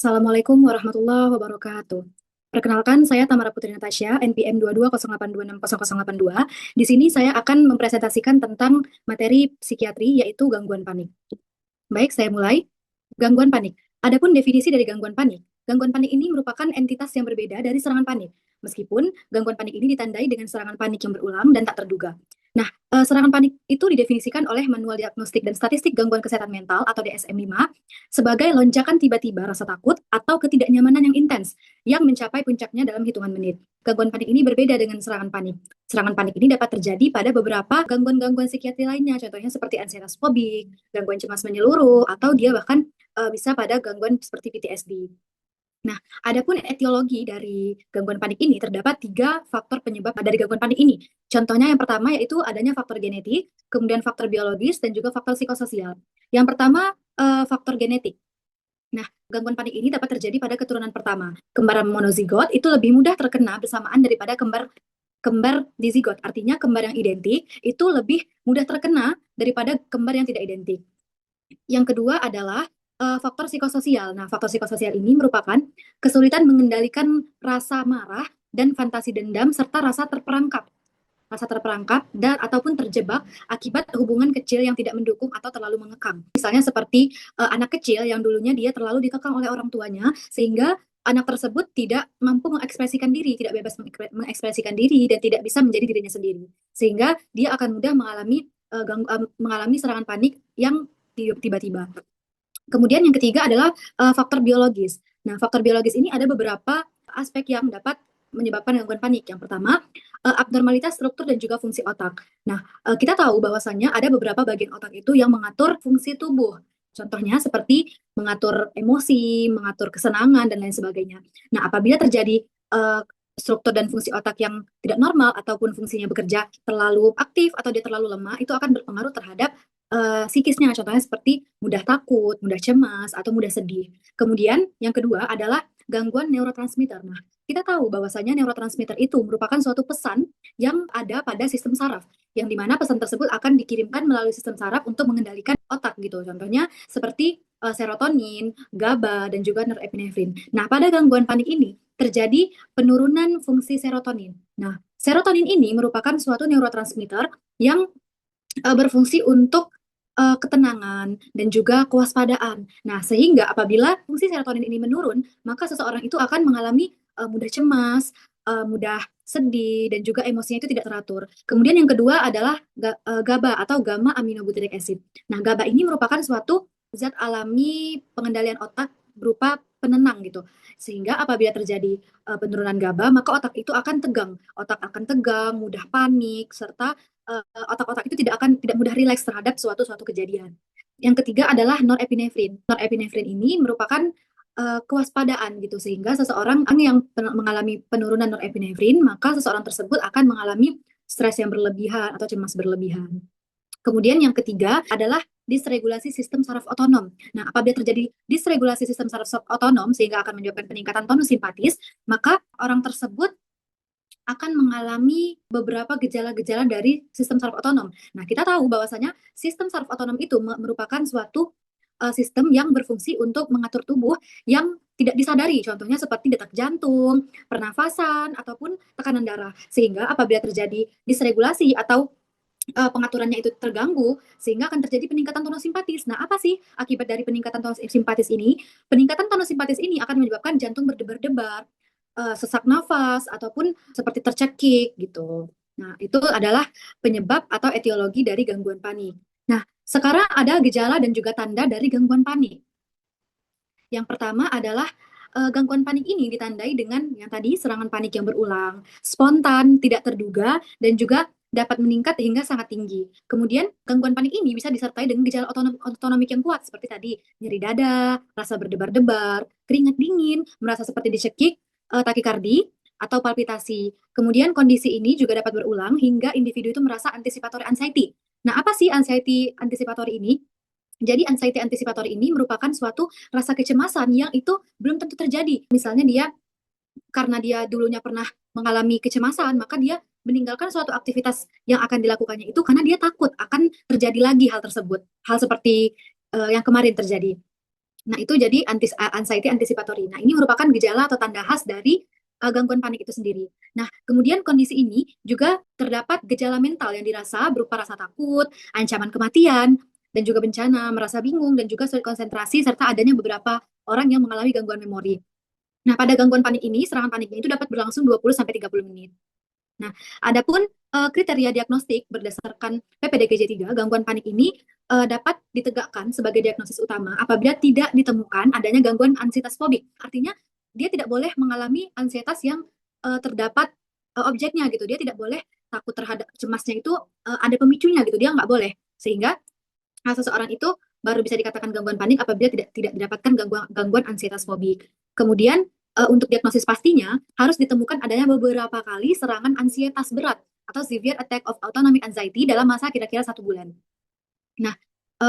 Assalamualaikum warahmatullahi wabarakatuh. Perkenalkan, saya Tamara Putri Natasha, NPM 2208260082. Di sini saya akan mempresentasikan tentang materi psikiatri, yaitu gangguan panik. Baik, saya mulai. Gangguan panik. Adapun definisi dari gangguan panik ini merupakan entitas yang berbeda dari serangan panik. Meskipun gangguan panik ini ditandai dengan serangan panik yang berulang dan tak terduga. Nah, serangan panik itu didefinisikan oleh Manual Diagnostik dan Statistik Gangguan Kesehatan Mental atau DSM-5 sebagai lonjakan tiba-tiba rasa takut atau ketidaknyamanan yang intens yang mencapai puncaknya dalam hitungan menit. Gangguan panik ini berbeda dengan serangan panik. Serangan panik ini dapat terjadi pada beberapa gangguan-gangguan psikiatri lainnya, contohnya seperti ansietas fobik, gangguan cemas menyeluruh, atau dia bahkan bisa pada gangguan seperti PTSD. Nah, adapun etiologi dari gangguan panik ini terdapat 3 faktor penyebab dari gangguan panik ini. Contohnya yang pertama yaitu adanya faktor genetik, kemudian faktor biologis, dan juga faktor psikososial. Yang pertama, faktor genetik. Nah, gangguan panik ini dapat terjadi pada keturunan pertama. Kembar monozigot itu lebih mudah terkena bersamaan daripada kembar kembar dizigot. Artinya kembar yang identik itu lebih mudah terkena daripada kembar yang tidak identik. Yang kedua adalah faktor psikososial. Nah, faktor psikososial ini merupakan kesulitan mengendalikan rasa marah dan fantasi dendam serta rasa terperangkap dan ataupun terjebak akibat hubungan kecil yang tidak mendukung atau terlalu mengekang. Misalnya seperti anak kecil yang dulunya dia terlalu dikekang oleh orang tuanya sehingga anak tersebut tidak mampu mengekspresikan diri, tidak bebas mengekspresikan diri dan tidak bisa menjadi dirinya sendiri. Sehingga dia akan mudah mengalami serangan panik yang tiba-tiba. Kemudian yang ketiga adalah faktor biologis. Nah, faktor biologis ini ada beberapa aspek yang dapat menyebabkan gangguan panik. Yang pertama, abnormalitas struktur dan juga fungsi otak. Nah, kita tahu bahwasannya ada beberapa bagian otak itu yang mengatur fungsi tubuh. Contohnya seperti mengatur emosi, mengatur kesenangan, dan lain sebagainya. Nah, apabila terjadi struktur dan fungsi otak yang tidak normal ataupun fungsinya bekerja terlalu aktif atau dia terlalu lemah, itu akan berpengaruh terhadap psikisnya, contohnya seperti mudah takut, mudah cemas, atau mudah sedih. Kemudian yang kedua adalah gangguan neurotransmitter. Nah, kita tahu bahwasanya neurotransmitter itu merupakan suatu pesan yang ada pada sistem saraf, yang dimana pesan tersebut akan dikirimkan melalui sistem saraf untuk mengendalikan otak gitu. Contohnya seperti serotonin, GABA, dan juga norepinefrin. Nah, pada gangguan panik ini terjadi penurunan fungsi serotonin. Nah, serotonin ini merupakan suatu neurotransmitter yang berfungsi untuk ketenangan dan juga kewaspadaan. Nah, sehingga apabila fungsi serotonin ini menurun, maka seseorang itu akan mengalami mudah cemas, mudah sedih, dan juga emosinya itu tidak teratur. Kemudian yang kedua adalah GABA atau gamma aminobutyric acid. Nah, GABA ini merupakan suatu zat alami pengendalian otak berupa penenang gitu. Sehingga apabila terjadi penurunan GABA, maka otak itu akan tegang. Otak akan tegang, mudah panik, serta otak-otak itu tidak mudah rileks terhadap suatu kejadian. Yang ketiga adalah norepinefrin. Norepinefrin ini merupakan kewaspadaan gitu sehingga seseorang yang mengalami penurunan norepinefrin maka seseorang tersebut akan mengalami stres yang berlebihan atau cemas berlebihan. Kemudian yang ketiga adalah disregulasi sistem saraf otonom. Nah, apabila terjadi disregulasi sistem saraf otonom sehingga akan menyebabkan peningkatan tonus simpatis, maka orang tersebut akan mengalami beberapa gejala-gejala dari sistem saraf otonom. Nah, kita tahu bahwasanya sistem saraf otonom itu merupakan suatu sistem yang berfungsi untuk mengatur tubuh yang tidak disadari, contohnya seperti detak jantung, pernafasan, ataupun tekanan darah. Sehingga apabila terjadi disregulasi atau pengaturannya itu terganggu, sehingga akan terjadi peningkatan tonus simpatis. Nah, apa sih akibat dari peningkatan tonus simpatis ini? Peningkatan tonus simpatis ini akan menyebabkan jantung berdebar-debar, sesak nafas, ataupun seperti tercekik gitu. Nah, itu adalah penyebab atau etiologi dari gangguan panik. Nah, sekarang ada gejala dan juga tanda dari gangguan panik. Yang pertama adalah gangguan panik ini ditandai dengan yang tadi serangan panik yang berulang, spontan, tidak terduga, dan juga dapat meningkat hingga sangat tinggi. Kemudian gangguan panik ini bisa disertai dengan gejala otonomik yang kuat seperti tadi nyeri dada, rasa berdebar-debar, keringat dingin, merasa seperti dicekik, takikardi, atau palpitasi. Kemudian kondisi ini juga dapat berulang hingga individu itu merasa anticipatory anxiety. Nah, apa sih anxiety anticipatory ini? Jadi anxiety anticipatory ini merupakan suatu rasa kecemasan yang itu belum tentu terjadi. Misalnya dia karena dia dulunya pernah mengalami kecemasan, maka dia meninggalkan suatu aktivitas yang akan dilakukannya itu karena dia takut akan terjadi lagi hal tersebut. Hal seperti yang kemarin terjadi. Nah, itu jadi anxiety anticipatory. Nah, ini merupakan gejala atau tanda khas dari gangguan panik itu sendiri. Nah, kemudian kondisi ini juga terdapat gejala mental yang dirasa berupa rasa takut, ancaman kematian, dan juga bencana, merasa bingung, dan juga sulit konsentrasi, serta adanya beberapa orang yang mengalami gangguan memori. Nah, pada gangguan panik ini, serangan paniknya itu dapat berlangsung 20-30 menit. Nah, adapun kriteria diagnostik berdasarkan PPDGJ 3, gangguan panik ini dapat ditegakkan sebagai diagnosis utama apabila tidak ditemukan adanya gangguan ansietas fobik. Artinya dia tidak boleh mengalami ansietas yang terdapat objeknya gitu. Dia tidak boleh takut terhadap cemasnya itu ada pemicunya gitu. Dia nggak boleh. Sehingga seseorang itu baru bisa dikatakan gangguan panik apabila tidak didapatkan gangguan ansietas fobik. Kemudian untuk diagnosis pastinya harus ditemukan adanya beberapa kali serangan ansietas berat atau severe attack of autonomic anxiety dalam masa kira-kira 1 bulan. Nah,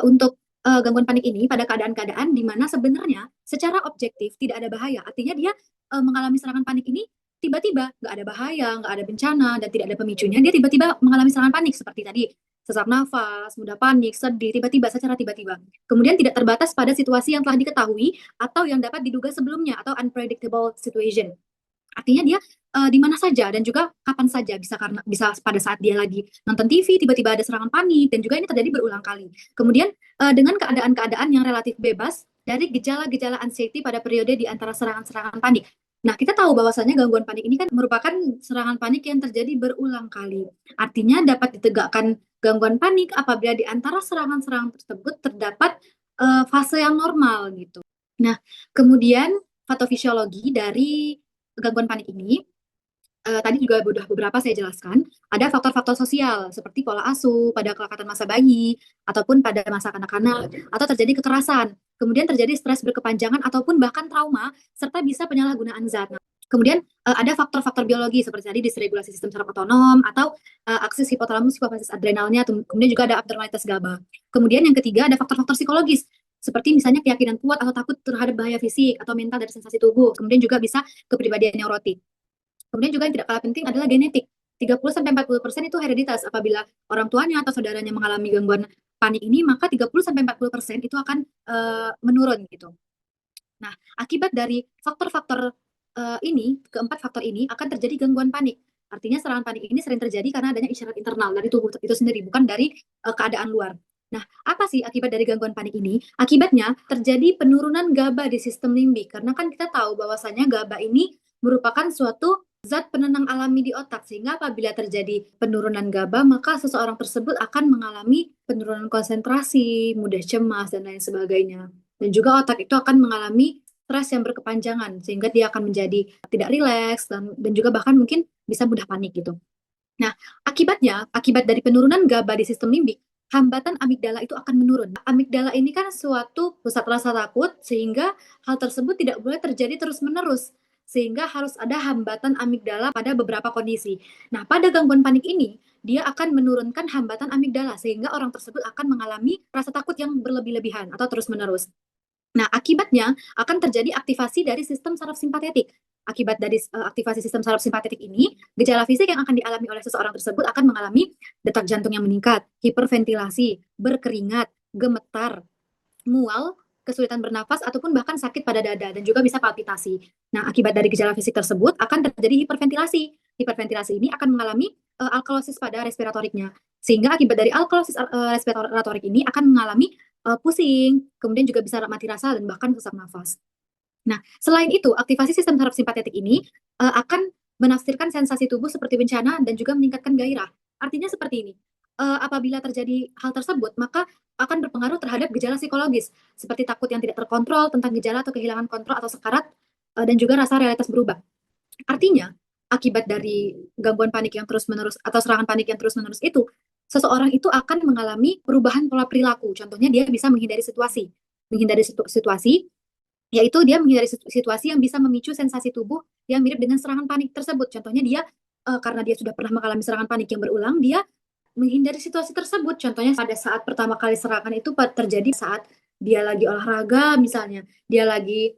untuk gangguan panik ini pada keadaan-keadaan di mana sebenarnya secara objektif tidak ada bahaya. Artinya dia mengalami serangan panik ini tiba-tiba, nggak ada bahaya, nggak ada bencana, dan tidak ada pemicunya. Dia tiba-tiba mengalami serangan panik seperti tadi, sesak nafas, mudah panik, sedih, tiba-tiba, secara tiba-tiba. Kemudian tidak terbatas pada situasi yang telah diketahui atau yang dapat diduga sebelumnya atau unpredictable situation. Artinya dia di mana saja dan juga kapan saja, bisa pada saat dia lagi nonton TV tiba-tiba ada serangan panik, dan juga ini terjadi berulang kali. Kemudian dengan keadaan-keadaan yang relatif bebas dari gejala-gejala anxiety pada periode di antara serangan-serangan panik. Nah, kita tahu bahwasannya gangguan panik ini kan merupakan serangan panik yang terjadi berulang kali. Artinya dapat ditegakkan gangguan panik apabila di antara serangan-serangan tersebut terdapat fase yang normal gitu. Nah, kemudian patofisiologi dari gangguan panik ini tadi juga sudah beberapa saya jelaskan, ada faktor-faktor sosial seperti pola asuh pada kelekatan masa bayi ataupun pada masa kanak-kanak, atau terjadi kekerasan, kemudian terjadi stres berkepanjangan ataupun bahkan trauma, serta bisa penyalahgunaan zat. Nah, kemudian ada faktor-faktor biologi seperti tadi dysregulasi sistem saraf otonom atau akses hipotalamus hipofisis adrenalnya, kemudian juga ada abnormalitas GABA. Kemudian yang ketiga ada faktor-faktor psikologis seperti misalnya keyakinan kuat atau takut terhadap bahaya fisik atau mental dari sensasi tubuh. Kemudian juga bisa kepribadian neurotik. Kemudian juga yang tidak kalah penting adalah genetik. 30-40% itu hereditas. Apabila orang tuanya atau saudaranya mengalami gangguan panik ini, maka 30-40% itu akan menurun gitu. Nah, akibat dari faktor-faktor ini, keempat faktor ini akan terjadi gangguan panik. Artinya serangan panik ini sering terjadi karena adanya isyarat internal dari tubuh itu sendiri, bukan dari keadaan luar. Nah, apa sih akibat dari gangguan panik ini? Akibatnya terjadi penurunan GABA di sistem limbik. Karena kan kita tahu bahwasannya GABA ini merupakan suatu zat penenang alami di otak, sehingga apabila terjadi penurunan GABA, maka seseorang tersebut akan mengalami penurunan konsentrasi, mudah cemas, dan lain sebagainya. Dan juga otak itu akan mengalami stres yang berkepanjangan, sehingga dia akan menjadi tidak rileks, dan juga bahkan mungkin bisa mudah panik gitu. Nah, akibat dari penurunan GABA di sistem limbik, hambatan amigdala itu akan menurun. Amigdala ini kan suatu pusat rasa takut, sehingga hal tersebut tidak boleh terjadi terus-menerus, sehingga harus ada hambatan amigdala pada beberapa kondisi. Nah, pada gangguan panik ini, dia akan menurunkan hambatan amigdala, sehingga orang tersebut akan mengalami rasa takut yang berlebih-lebihan atau terus-menerus. Nah, akibatnya akan terjadi aktivasi dari sistem saraf simpatetik. Akibat dari aktivasi sistem saraf simpatetik ini, gejala fisik yang akan dialami oleh seseorang tersebut akan mengalami detak jantung yang meningkat, hiperventilasi, berkeringat, gemetar, mual, kesulitan bernafas, ataupun bahkan sakit pada dada, dan juga bisa palpitasi. Nah, akibat dari gejala fisik tersebut akan terjadi hiperventilasi. Hiperventilasi ini akan mengalami alkalosis pada respiratoriknya. Sehingga akibat dari alkalosis respiratorik ini akan mengalami pusing, kemudian juga bisa mati rasa, dan bahkan sesak nafas. Nah, selain itu, aktivasi sistem saraf simpatetik ini akan menafsirkan sensasi tubuh seperti bencana dan juga meningkatkan gairah. Artinya seperti ini, apabila terjadi hal tersebut, maka akan berpengaruh terhadap gejala psikologis, seperti takut yang tidak terkontrol, tentang gejala atau kehilangan kontrol atau sekarat, dan juga rasa realitas berubah. Artinya, akibat dari gangguan panik yang terus-menerus atau serangan panik yang terus-menerus itu, seseorang itu akan mengalami perubahan pola perilaku. Contohnya dia bisa menghindari situasi, yaitu dia menghindari situasi yang bisa memicu sensasi tubuh yang mirip dengan serangan panik tersebut. Contohnya dia karena dia sudah pernah mengalami serangan panik yang berulang, dia menghindari situasi tersebut. Contohnya pada saat pertama kali serangan itu terjadi saat dia lagi olahraga, misalnya dia lagi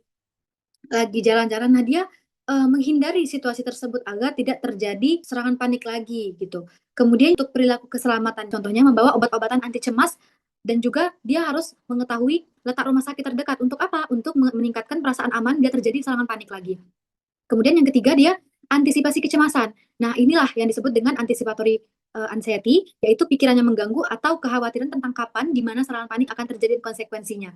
jalan-jalan. Nah, dia menghindari situasi tersebut agar tidak terjadi serangan panik lagi gitu. Kemudian untuk perilaku keselamatan, contohnya membawa obat-obatan anti cemas Dan juga dia harus mengetahui letak rumah sakit terdekat. Untuk apa? Untuk meningkatkan perasaan aman dia terjadi serangan panik lagi. Kemudian yang ketiga dia antisipasi kecemasan. Nah, inilah yang disebut dengan anticipatory anxiety, yaitu pikiran yang mengganggu atau kekhawatiran tentang kapan di mana serangan panik akan terjadi dan konsekuensinya.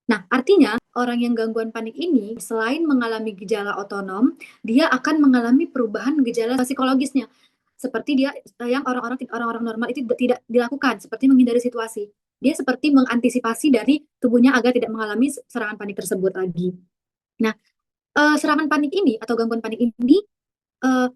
Nah, artinya orang yang gangguan panik ini selain mengalami gejala otonom, dia akan mengalami perubahan gejala psikologisnya. Seperti dia yang orang-orang normal itu tidak dilakukan, seperti menghindari situasi. Dia seperti mengantisipasi dari tubuhnya agar tidak mengalami serangan panik tersebut lagi. Nah, serangan panik ini atau gangguan panik ini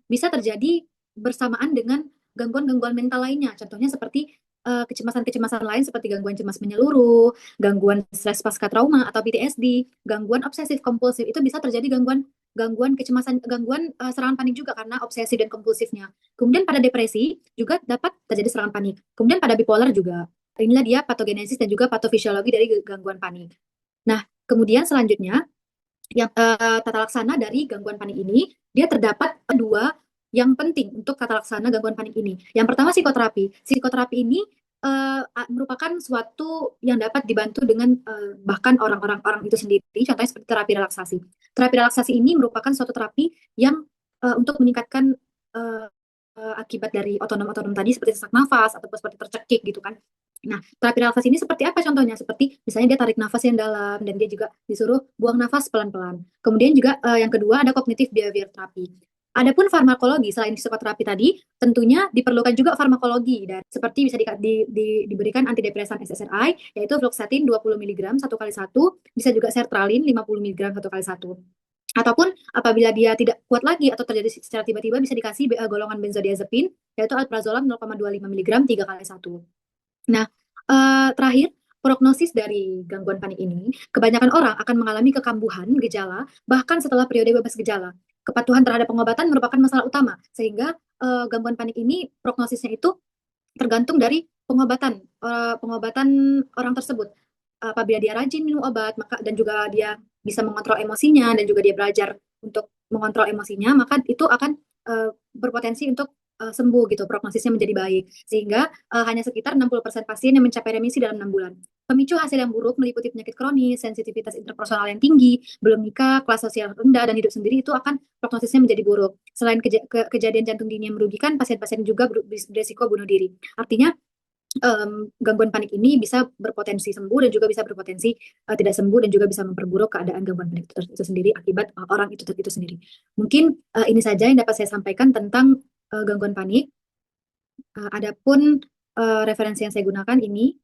bisa terjadi bersamaan dengan gangguan-gangguan mental lainnya. Contohnya seperti kecemasan-kecemasan lain seperti gangguan cemas menyeluruh, gangguan stres pasca trauma atau PTSD, gangguan obsesif kompulsif itu bisa terjadi gangguan gangguan kecemasan, gangguan serangan panik juga karena obsesi dan kompulsifnya. Kemudian pada depresi juga dapat terjadi serangan panik. Kemudian pada bipolar juga. Inilah dia patogenesis dan juga patofisiologi dari gangguan panik. Nah, kemudian selanjutnya yang tata laksana dari gangguan panik ini, dia terdapat dua yang penting untuk tata laksana gangguan panik ini. Yang pertama psikoterapi. Psikoterapi ini merupakan suatu yang dapat dibantu dengan bahkan orang-orang itu sendiri. Contohnya seperti terapi relaksasi. Terapi relaksasi ini merupakan suatu terapi yang untuk meningkatkan akibat dari otonom-otonom tadi seperti sesak nafas atau seperti tercekik gitu kan. Nah, terapi relaksasi ini seperti apa contohnya? Seperti misalnya dia tarik nafas yang dalam dan dia juga disuruh buang nafas pelan-pelan. Kemudian juga yang kedua ada kognitif behavior terapi. Adapun farmakologi selain psikoterapi tadi, tentunya diperlukan juga farmakologi dan seperti bisa diberikan antidepresan SSRI yaitu fluoxetine 20 mg satu kali satu, bisa juga sertralin 50 mg satu kali satu. Ataupun apabila dia tidak kuat lagi atau terjadi secara tiba-tiba bisa dikasih golongan benzodiazepin yaitu alprazolam 0,25 mg 3 kali satu. Nah, terakhir, prognosis dari gangguan panik ini, kebanyakan orang akan mengalami kekambuhan gejala bahkan setelah periode bebas gejala. Kepatuhan terhadap pengobatan merupakan masalah utama, sehingga gangguan panik ini prognosisnya itu tergantung dari pengobatan orang tersebut. Apabila dia rajin minum obat, maka dan juga dia bisa mengontrol emosinya dan juga dia belajar untuk mengontrol emosinya, maka itu akan berpotensi untuk sembuh gitu, prognosisnya menjadi baik. Sehingga hanya sekitar 60% pasien yang mencapai remisi dalam 6 bulan. Pemicu hasil yang buruk meliputi penyakit kronis, sensitivitas interpersonal yang tinggi, belum nikah, kelas sosial rendah, dan hidup sendiri itu akan prognosisnya menjadi buruk. Selain kejadian jantung dini yang merugikan, pasien-pasien juga berisiko bunuh diri. Artinya gangguan panik ini bisa berpotensi sembuh dan juga bisa berpotensi tidak sembuh dan juga bisa memperburuk keadaan gangguan panik itu sendiri akibat orang itu sendiri. Mungkin ini saja yang dapat saya sampaikan tentang gangguan panik. Adapun referensi yang saya gunakan ini,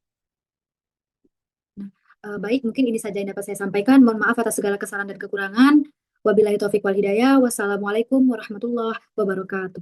baik mungkin ini saja yang dapat saya sampaikan. Mohon maaf atas segala kesalahan dan kekurangan. Wabillahi taufiq wal hidayah. Wassalamualaikum warahmatullahi wabarakatuh.